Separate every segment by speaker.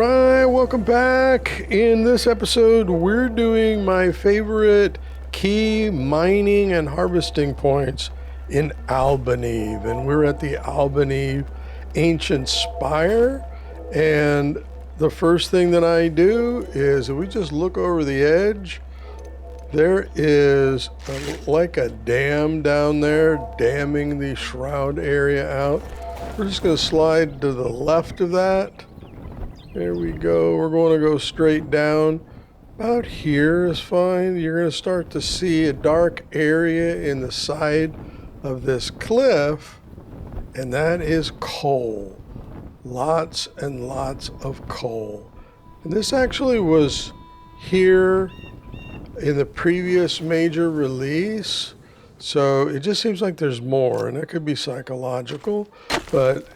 Speaker 1: Alright, welcome back. In this episode, we're doing my favorite key mining and harvesting points in Albaneve. And we're at the Albaneve Ancient Spire. And the first thing that I do is, if we just look over the edge, there is like a dam down there, damming the shroud area out. We're just going to slide to the left of that. There we go. We're going to go straight down. About here is fine. You're going to start to see a dark area in the side of this cliff, and that is coal. Lots and lots of coal. And this actually was here in the previous major release, so it just seems like there's more, and it could be psychological, but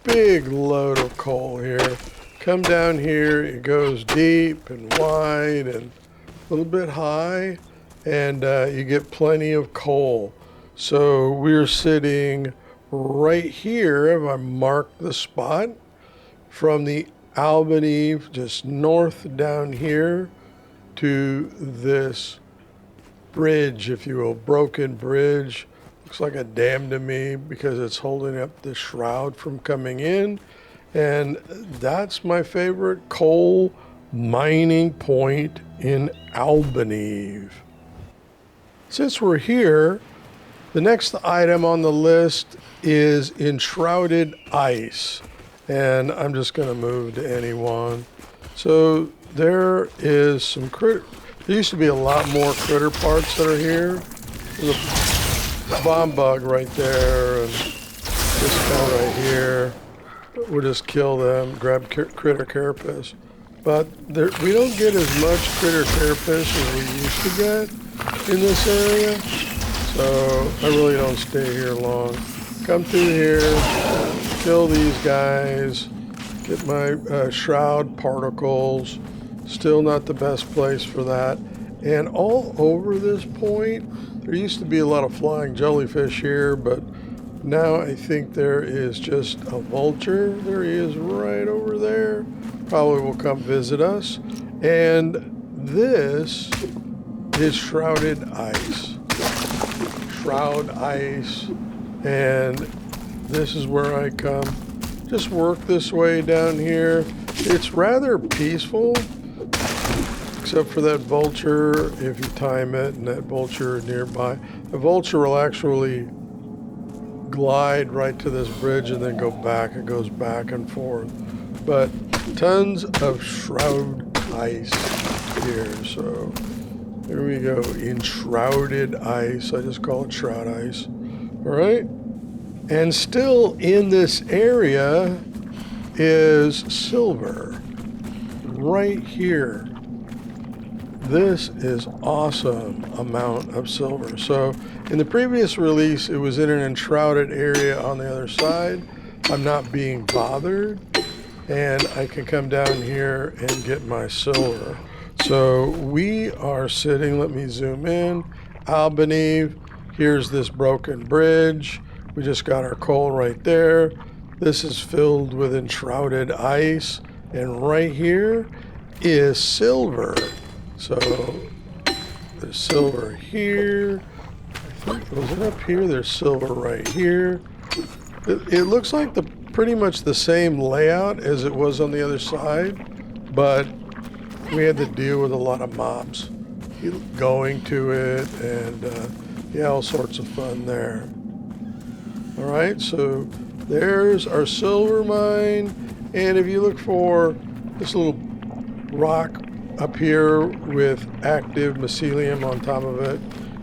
Speaker 1: big load of coal here. Come down here, it goes deep and wide and a little bit high, and you get plenty of coal. So we're sitting right here, if I mark the spot, from the Albaneve, just north down here to this bridge, if you will, broken bridge. Looks like a dam to me because it's holding up the shroud from coming in. And that's my favorite coal mining point in Albaneve. Since we're here, the next item on the list is Enshrouded Ice. And I'm just going to move to anyone. So there is some critter. There used to be a lot more critter parts that are here. There's a bomb bug right there, and this guy right here. We'll just kill them, grab critter carapace. But we don't get as much critter carapace as we used to get in this area. So I really don't stay here long. Come through here, kill these guys, get my Shroud Particles. Still not the best place for that. And all over this point, there used to be a lot of flying jellyfish here, but now I think there is just a vulture. There he is right over there. Probably will come visit us. And this is Shrouded Ice. Shroud Ice. And this is where I come. Just work this way down here. It's rather peaceful, except for that vulture. If you time it and that vulture nearby, the vulture will actually glide right to this bridge and then go back. It goes back and forth. But tons of Shroud Ice here. So there we go. Enshrouded Ice. I just call it Shroud Ice. All right. And still in this area is silver. Right here. This is awesome amount of silver. So in the previous release, it was in an enshrouded area on the other side. I'm not being bothered, and I can come down here and get my silver. So we are sitting, let me zoom in, Albaneve. Here's this broken bridge. We just got our coal right there. This is filled with enshrouded ice, and right here is silver. So there's silver here. I think, was it up here? There's silver right here. It looks like pretty much the same layout as it was on the other side, but we had to deal with a lot of mobs going to it, and yeah, all sorts of fun there. All right, so there's our silver mine, and if you look for this little rock up here with active mycelium on top of it,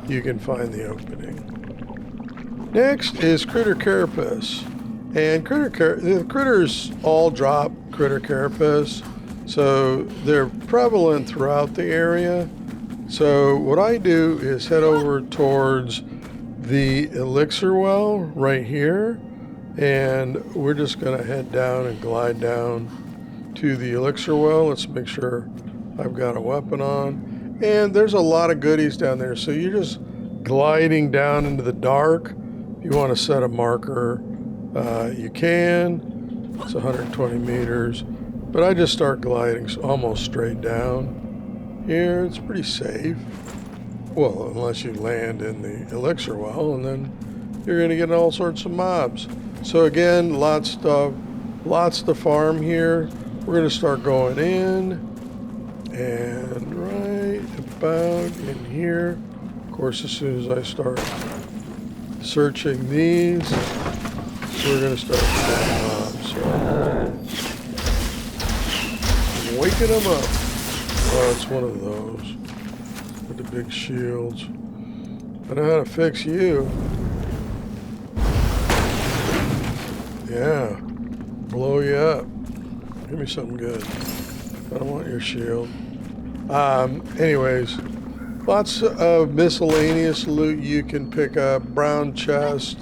Speaker 1: you can find the opening. Next is critter carapace. And the critters all drop critter carapace, so they're prevalent throughout the area. So what I do is head over towards the elixir well right here, and we're just going to head down and glide down to the elixir well. Let's make sure I've got a weapon on, and there's a lot of goodies down there. So you're just gliding down into the dark. If you want to set a marker, you can. It's 120 meters. But I just start gliding almost straight down. Here, it's pretty safe. Well, unless you land in the elixir well, and then you're going to get all sorts of mobs. So again, lots to farm here. We're going to start going in, and right about in here. Of course, as soon as I start searching these, we're going to start getting mobs. So, waking them up. Oh, it's one of those with the big shields. I know how to fix you. Yeah, blow you up. Give me something good. I don't want your shield. Anyways, lots of miscellaneous loot you can pick up. Brown chest.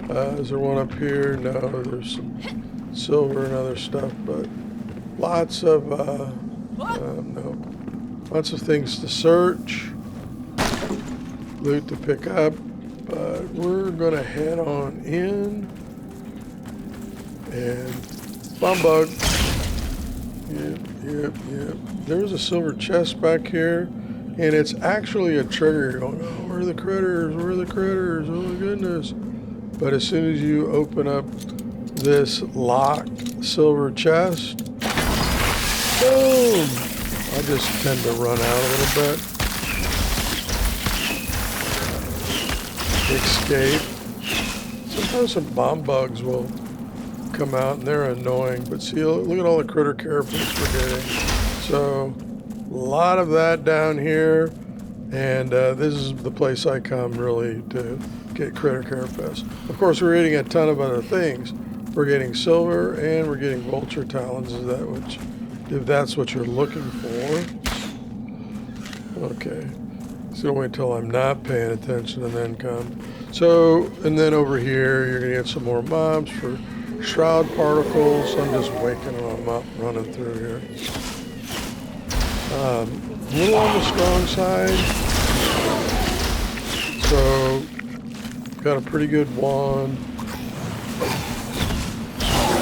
Speaker 1: Is there one up here? No, there's some silver and other stuff, but lots of no, lots of things to search, loot to pick up. But we're gonna head on in and bomb bug. Yep. There's a silver chest back here, and it's actually a trigger. You're going, oh, where are the critters? Where are the critters? Oh my goodness! But as soon as you open up this locked silver chest, boom! I just tend to run out a little bit. Escape. Sometimes some bomb bugs will come out and they're annoying, but see, look at all the critter carapace we're getting. So a lot of that down here, and this is the place I come really to get critter carapace. Of course, we're eating a ton of other things. We're getting silver and we're getting vulture talons. Is that what if that's what you're looking for? Okay, so wait till I'm not paying attention and then come. So, and then over here you're gonna get some more mobs for Shroud Particles. I'm just waking them up, running through here. A little on the strong side. So, got a pretty good wand.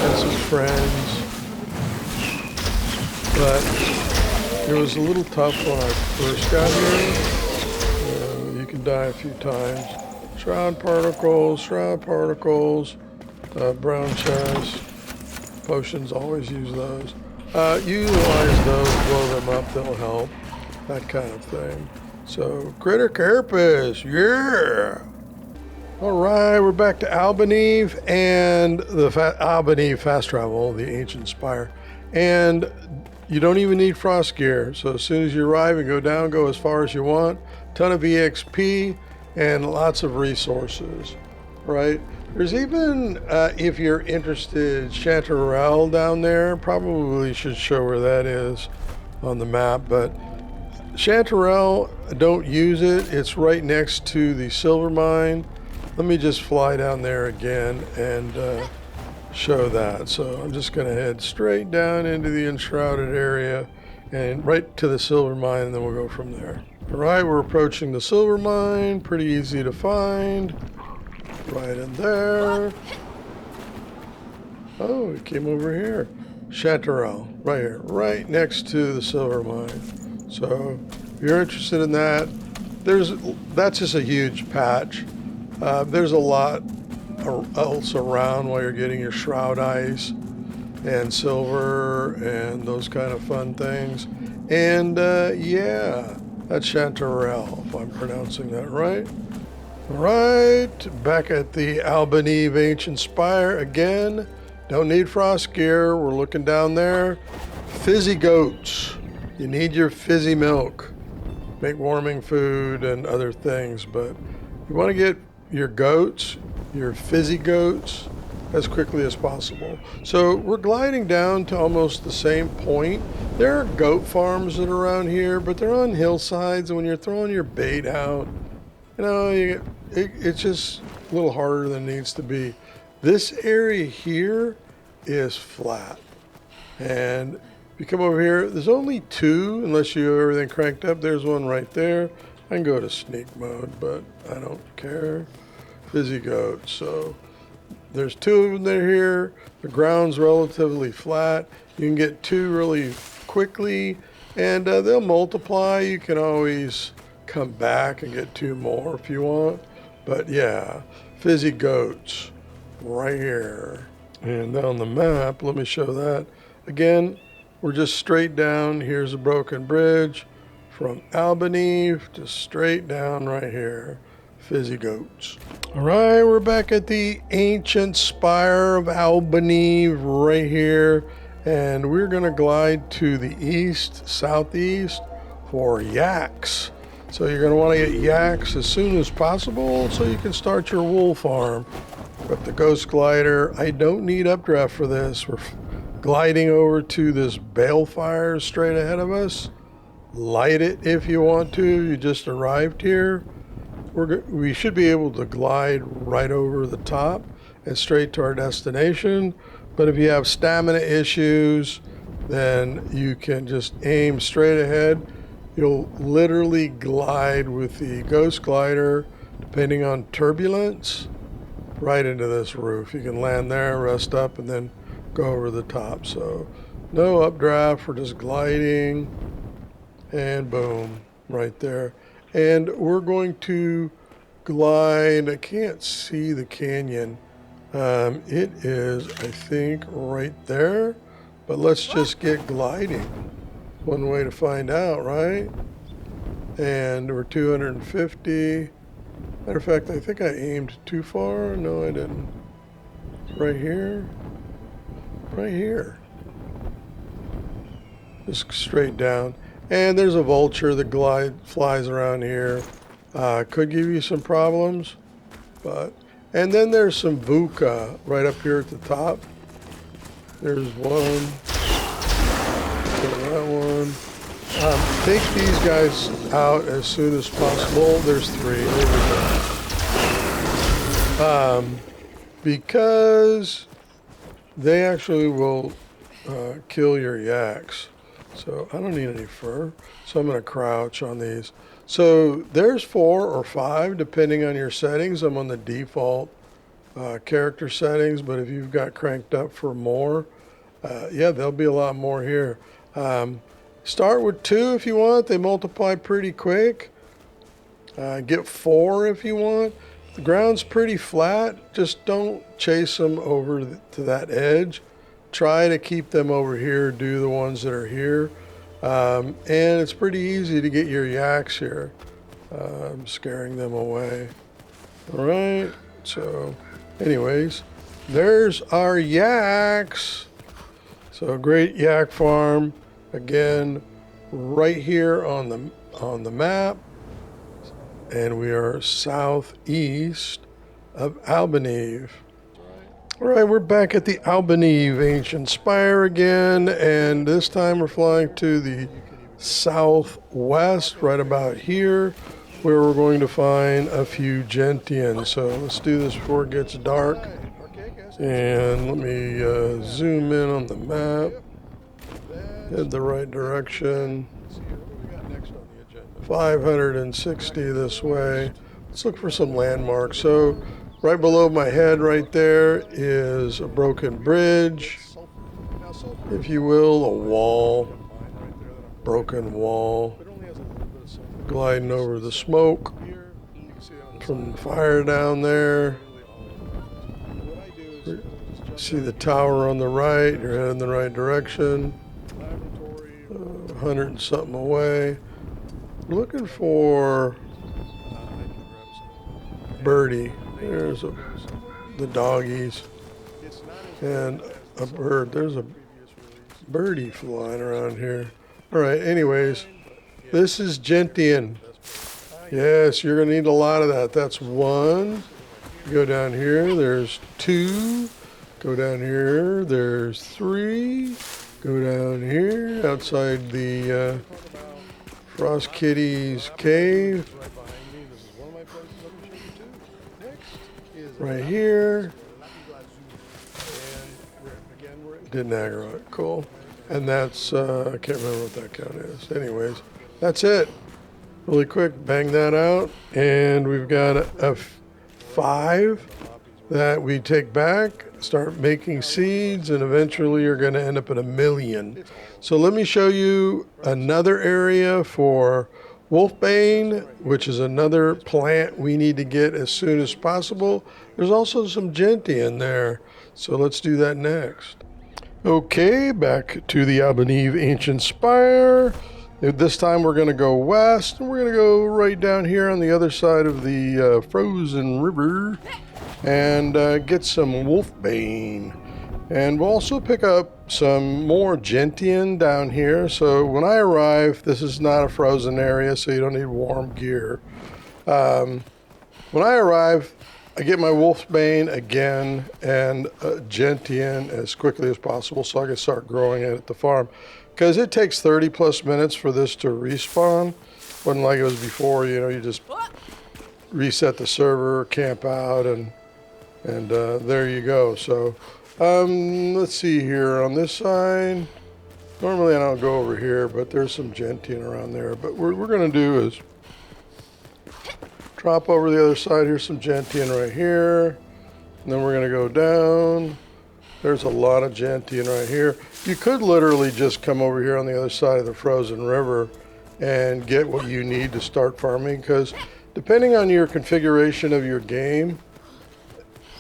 Speaker 1: And some friends. But it was a little tough when I first got here. You can die a few times. Shroud Particles, brown chest, potions, always use those. Utilize those, blow them up, they'll help, that kind of thing. So, critter carapace, yeah! Alright, we're back to Albaneve and the Albaneve fast travel, the Ancient Spire. And you don't even need frost gear, so as soon as you arrive and go down, go as far as you want. Ton of EXP and lots of resources, right? There's even, if you're interested, Chanterelle down there. Probably should show where that is on the map, but Chanterelle, don't use it. It's right next to the silver mine. Let me just fly down there again and show that. So I'm just gonna head straight down into the enshrouded area and right to the silver mine, and then we'll go from there. All right, we're approaching the silver mine. Pretty easy to find. Right in there. Oh, it came over here. Chanterelle, right here, right next to the silver mine. So if you're interested in that, that's just a huge patch. There's a lot else around while you're getting your Shroud Ice and silver and those kind of fun things. And yeah, that's Chanterelle, if I'm pronouncing that right. All right, back at the Albaneve Ancient Spire again. Don't need frost gear. We're looking down there. Fizzy Goats. You need your fizzy milk. Make warming food and other things, but you want to get your goats, your fizzy goats, as quickly as possible. So we're gliding down to almost the same point. There are goat farms that are around here, but they're on hillsides, and when you're throwing your bait out, you know, it's just a little harder than it needs to be. This area here is flat. And if you come over here, there's only two, unless you have everything cranked up. There's one right there. I can go to sneak mode, but I don't care. Fizzy goat. So there's 2 of them that are here. The ground's relatively flat. You can get 2 really quickly, and they'll multiply. You can always come back and get 2 more if you want. But yeah, Fizzy Goats right here. And on the map, let me show that. Again, we're just straight down. Here's a broken bridge from Albaneve to straight down right here. Fizzy Goats. All right, we're back at the Ancient Spire of Albaneve right here. And we're going to glide to the east, southeast for Yaks. So you're going to want to get Yaks as soon as possible so you can start your wool farm. With the Ghost Glider, I don't need updraft for this. We're gliding over to this balefire straight ahead of us. Light it if you want to. You just arrived here. We should be able to glide right over the top and straight to our destination. But if you have stamina issues, then you can just aim straight ahead. You'll literally glide with the Ghost Glider, depending on turbulence, right into this roof. You can land there, rest up, and then go over the top. So no updraft, we're just gliding, and boom, right there. And we're going to glide. I can't see the canyon. It is, I think, right there. But let's just get gliding. One way to find out, right? And we're 250. Matter of fact, I think I aimed too far. No, I didn't. Right here. Right here. Just straight down. And there's a vulture that flies around here. Could give you some problems, but... And then there's some VUCA right up here at the top. There's one. That one. Take these guys out as soon as possible. There's 3. There we go. Because they actually will kill your yaks. So I don't need any fur. So I'm going to crouch on these. So there's 4 or 5 depending on your settings. I'm on the default character settings, but if you've got cranked up for more, yeah, there'll be a lot more here. Start with 2 if you want. They multiply pretty quick. Get 4 if you want. The ground's pretty flat. Just don't chase them over to that edge. Try to keep them over here. Do the ones that are here. And it's pretty easy to get your yaks here. I'm scaring them away. All right. So anyways, there's our yaks. So great yak farm. Again, right here on the map. And we are southeast of Albaneve. All right, we're back at the Albaneve Ancient Spire again, and this time we're flying to the southwest, right about here, where we're going to find a few Gentian. So let's do this before it gets dark. And let me zoom in on the map. Head the right direction. 560 this way. Let's look for some landmarks. So right below my head right there is a broken bridge, if you will, a wall, broken wall, gliding over the smoke from the fire down there. See the tower on the right, you're heading in the right direction, 100 and something away. Looking for birdie. There's the doggies and a bird. There's a birdie flying around here. All right, anyways, this is Gentian. Yes, you're going to need a lot of that. That's 1. Go down here, there's 2. Go down here, there's 3. Go down here, outside the Frost Kitty's cave. Right here. Didn't aggro it. Cool. And that's, I can't remember what that count is. Anyways, that's it. Really quick, bang that out. And we've got a 5 that we take back, start making seeds, and eventually you're going to end up at 1,000,000. So let me show you another area for Wolfbane, which is another plant we need to get as soon as possible. There's also some Gentian there, so let's do that next. Okay, back to the Albaneve Ancient Spire. This time we're going to go west, and we're going to go right down here on the other side of the frozen river and get some Wolfbane. And we'll also pick up some more Gentian down here. So when I arrive, this is not a frozen area, so you don't need warm gear. When I arrive, I get my Wolfsbane again and Gentian as quickly as possible so I can start growing it at the farm. Because it takes 30 plus minutes for this to respawn. Wasn't like it was before, you know, you just reset the server, camp out, and there you go. So let's see here on this side. Normally I don't go over here, but there's some Gentian around there. But what we're going to do is drop over the other side. Here's some Gentian right here. And then we're going to go down. There's a lot of Gentian right here. You could literally just come over here on the other side of the frozen river and get what you need to start farming, because depending on your configuration of your game,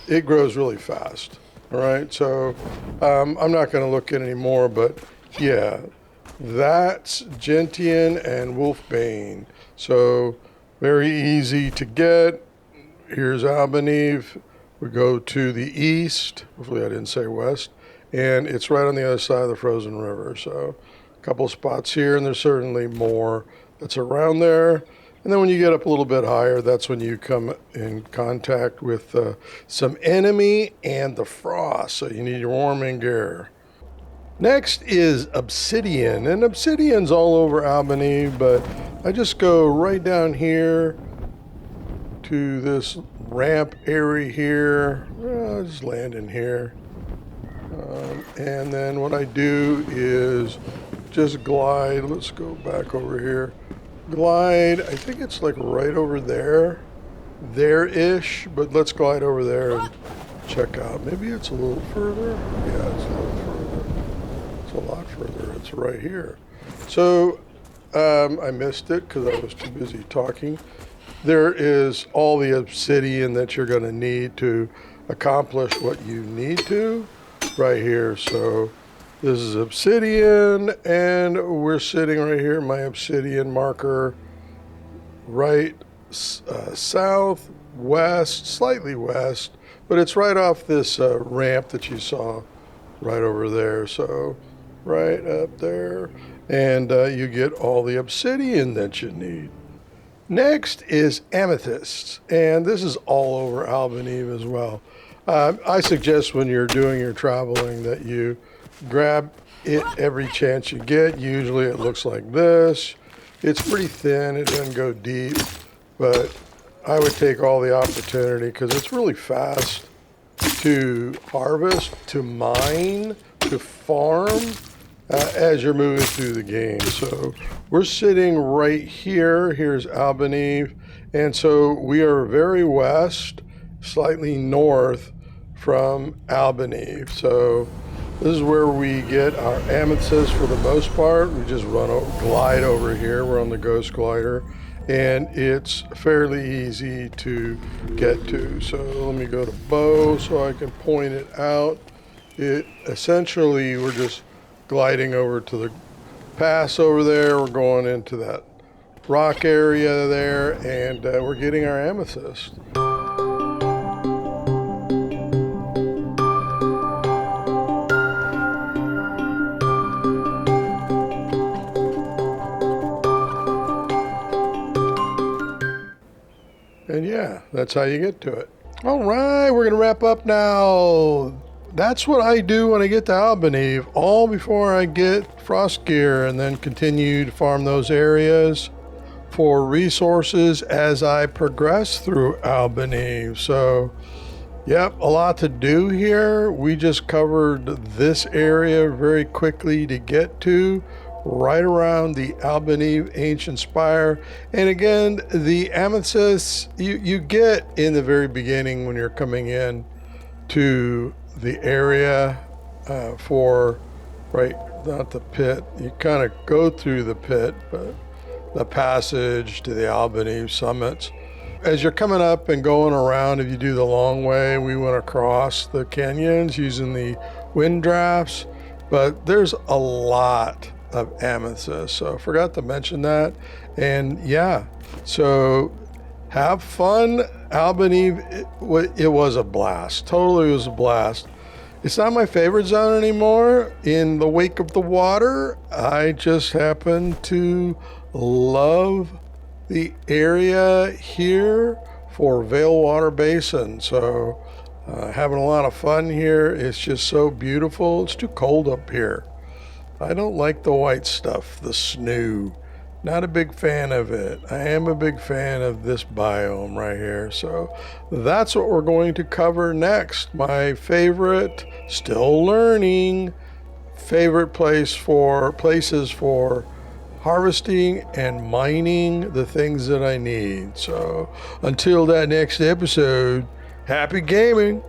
Speaker 1: it grows really fast. All right, so I'm not going to look at any more, but yeah, that's Gentian and Wolfbane. So very easy to get. Here's Albaneve. We go to the east, hopefully I didn't say west, and it's right on the other side of the frozen river. So a couple of spots here, and there's certainly more that's around there. And then when you get up a little bit higher, that's when you come in contact with some enemy and the frost, so you need your warming gear. Next is Obsidian, and Obsidian's all over Albaneve, but I just go right down here to this ramp area here. I'll just land in here. And then what I do is just glide. Let's go back over here. Glide, I think it's like right over there-ish, but let's glide over there and check out. Maybe it's a little further. Yeah, it's a little further. It's a lot further. It's right here. So I missed it because I was too busy talking. There is all the obsidian that you're going to need to accomplish what you need to right here. So this is obsidian, and we're sitting right here, my obsidian marker, right south, west, slightly west, but it's right off this ramp that you saw right over there. So right up there, and you get all the obsidian that you need. Next is Amethyst, and this is all over Albaneve as well. I suggest when you're doing your traveling that you grab it every chance you get. Usually it looks like this. It's pretty thin, it doesn't go deep, but I would take all the opportunity because it's really fast to harvest, to mine, to farm as you're moving through the game. So we're sitting right here. Here's Albaneve, and so we are very west, slightly north from Albaneve. So this is where we get our amethyst for the most part. We just glide over here. We're on the Ghost Glider, and it's fairly easy to get to. So let me go to bow so I can point it out. It essentially, we're just gliding over to the pass over there. We're going into that rock area there, and we're getting our amethyst. And yeah, that's how you get to it. All right, we're going to wrap up now. That's what I do when I get to Albaneve, all before I get frost gear, and then continue to farm those areas for resources as I progress through Albaneve. So, yep, a lot to do here. We just covered this area very quickly to get to, right around the Albaneve Ancient Spire. And again, the amethysts you get in the very beginning when you're coming in. to the area for, right, not the pit. You kind of go through the pit, but the passage to the Albaneve summits. As you're coming up and going around, if you do the long way, we went across the canyons using the wind drafts, but there's a lot of amethyst, so I forgot to mention that. And yeah, so have fun. Albaneve, it was a blast. Totally was a blast. It's not my favorite zone anymore. In the wake of the water, I just happen to love the area here for Veilwater Basin. So having a lot of fun here. It's just so beautiful. It's too cold up here. I don't like the white stuff, the snow. Not a big fan of it. I am a big fan of this biome right here. So that's what we're going to cover next. My favorite, still learning, favorite places for harvesting and mining the things that I need. So until that next episode, happy gaming.